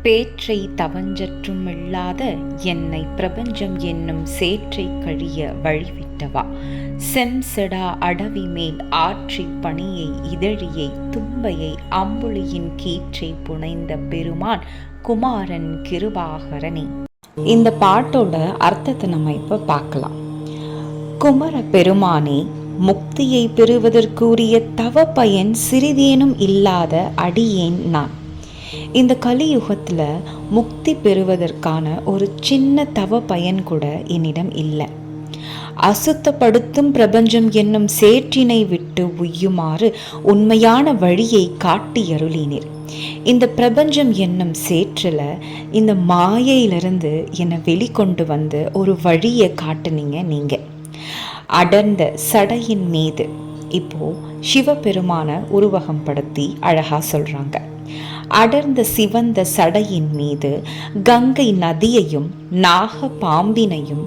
பேற்றை தவஞ்சற்றும் இல்லாத என்னை பிரபஞ்சம் என்னும் சேற்றை கழிய வழிவிட்டவா, செம்செடா அடவி மேல் ஆற்றி பணியை இதழியை தும்பையை அம்புலியின் கீற்றை புனைந்த பெருமான் குமாரன் கிருபாகரனே. இந்த பாட்டோட அர்த்தத்தை நம்ம இப்ப பார்க்கலாம். குமர பெருமானே, முக்தியை பெறுவதற்குரிய தவ பயன் சிறிதேனும் இல்லாத அடியேன் நான். இந்த கலியுகத்துல முக்தி பெறுவதற்கான ஒரு சின்ன தவ பயன் கூட என்னிடம் இல்லை. அசுத்தப்படுத்தும் பிரபஞ்சம் என்னும் சேற்றினை விட்டு உய்யுமாறு உண்மையான வழியை காட்டியருளினீர். இந்த பிரபஞ்சம் என்னும் சேற்றில் இந்த மாயையிலிருந்து என்னை வெளிக்கொண்டு வந்து ஒரு வழியை காட்டுனீங்க நீங்க. அடர்ந்த சடையின் மீது இப்போ சிவபெருமான உருவகம் படுத்தி அழகா சொல்றாங்க. அடர்ந்த சிவந்த சடையின் மீது கங்கை நதியையும் நாக பாம்பினையும்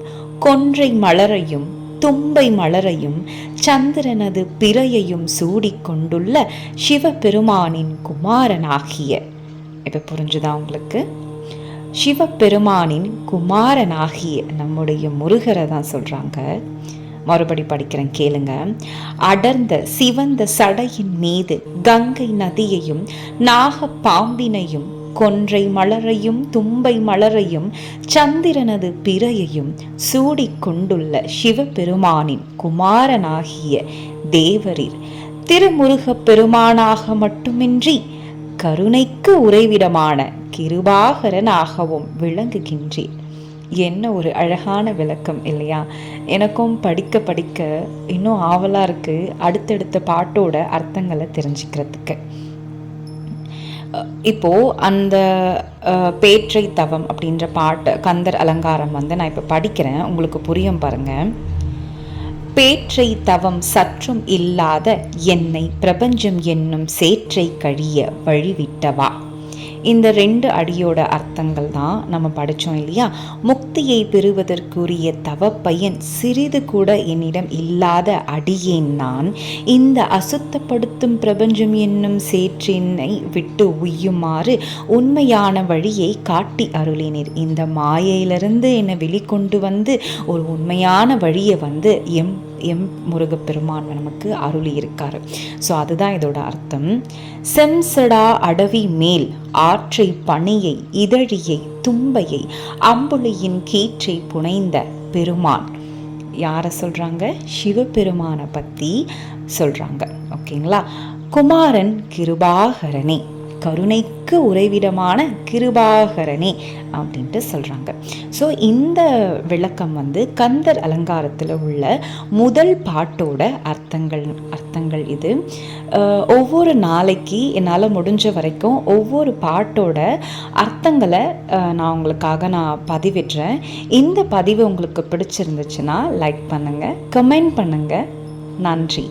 கொன்றை மலரையும் தும்பை மலரையும் சந்திரனது பிறையையும் சூடிக்கொண்டுள்ள சிவபெருமானின் குமாரனாகிய, இப்ப புரிஞ்சுதா உங்களுக்கு? சிவபெருமானின் குமாரனாகிய நம்முடைய முருகரை தான் சொல்றாங்க. மறுபடி படிக்கிறேன், கேளுங்க. அடர்ந்த சிவந்த சடையின் மீது கங்கை நதியையும் நாக பாம்பினையும் கொன்றை மலரையும் தும்பை மலரையும் சந்திரனது பிறையையும் சூடிக்கொண்டுள்ள சிவபெருமானின் குமாரனாகிய தேவரீர் திருமுருகப் பெருமானாக மட்டுமின்றி கருணைக்கு உறைவிடமான கிருபாகரனாகவும் விளங்குகின்றீர். என்ன ஒரு அழகான விளக்கம் இல்லையா? எனக்கும் படிக்க படிக்க இன்னும் ஆவலா இருக்கு அடுத்தடுத்த பாட்டோட அர்த்தங்களை தெரிஞ்சுக்கிறதுக்கு. இப்போ அந்த பேற்றை தவம் அப்படின்ற பாட்டு கந்தர் அலங்காரம் நான் இப்போ படிக்கிறேன், உங்களுக்கு புரியும் பாருங்க. பேற்றை தவம் சற்றும் இல்லாத என்னை பிரபஞ்சம் என்னும் சேற்றை கழிய வழிவிட்டவா. இந்த 2 அடியோட அர்த்தங்கள் தான் நம்ம படித்தோம் இல்லையா? முக்தியை பெறுவதற்குரிய தவ பயன் சிறிது கூட என்னிடம் இல்லாத அடியேன் நான். இந்த அசுத்தப்படுத்தும் பிரபஞ்சம் என்னும் சேற்றினை விட்டு உய்யுமாறு உண்மையான வழியை காட்டி அருளினீர். இந்த மாயையிலிருந்து என்னை வெளிக்கொண்டு வந்து ஒரு உண்மையான வழியை எம் முருகப்பெருமான் நமக்கு அருளி இருக்காரு. ஸோ அதுதான் இதோட அர்த்தம். செம்சடா அடவி மேல் ஆற்றை பணியை இதழியை தும்பையை அம்புலியின் கீற்றை புனைந்த பெருமான். யாரை சொல்றாங்க? சிவபெருமானை பத்தி சொல்றாங்க. ஓகேங்களா? குமாரன் கிருபாகரனே, கருணைக்கு உறைவிடமான கிருபாகரனே அப்படின்ட்டு சொல்கிறாங்க. ஸோ இந்த விளக்கம் கந்தர் அலங்காரத்தில் உள்ள முதல் பாட்டோட அர்த்தங்கள் இது. ஒவ்வொரு நாளைக்கு என்னால் முடிஞ்ச வரைக்கும் ஒவ்வொரு பாட்டோட அர்த்தங்களை நான் பதிவிடுறேன். இந்த பதிவு உங்களுக்கு பிடிச்சிருந்துச்சுன்னா லைக் பண்ணுங்கள், கமெண்ட் பண்ணுங்கள். நன்றி.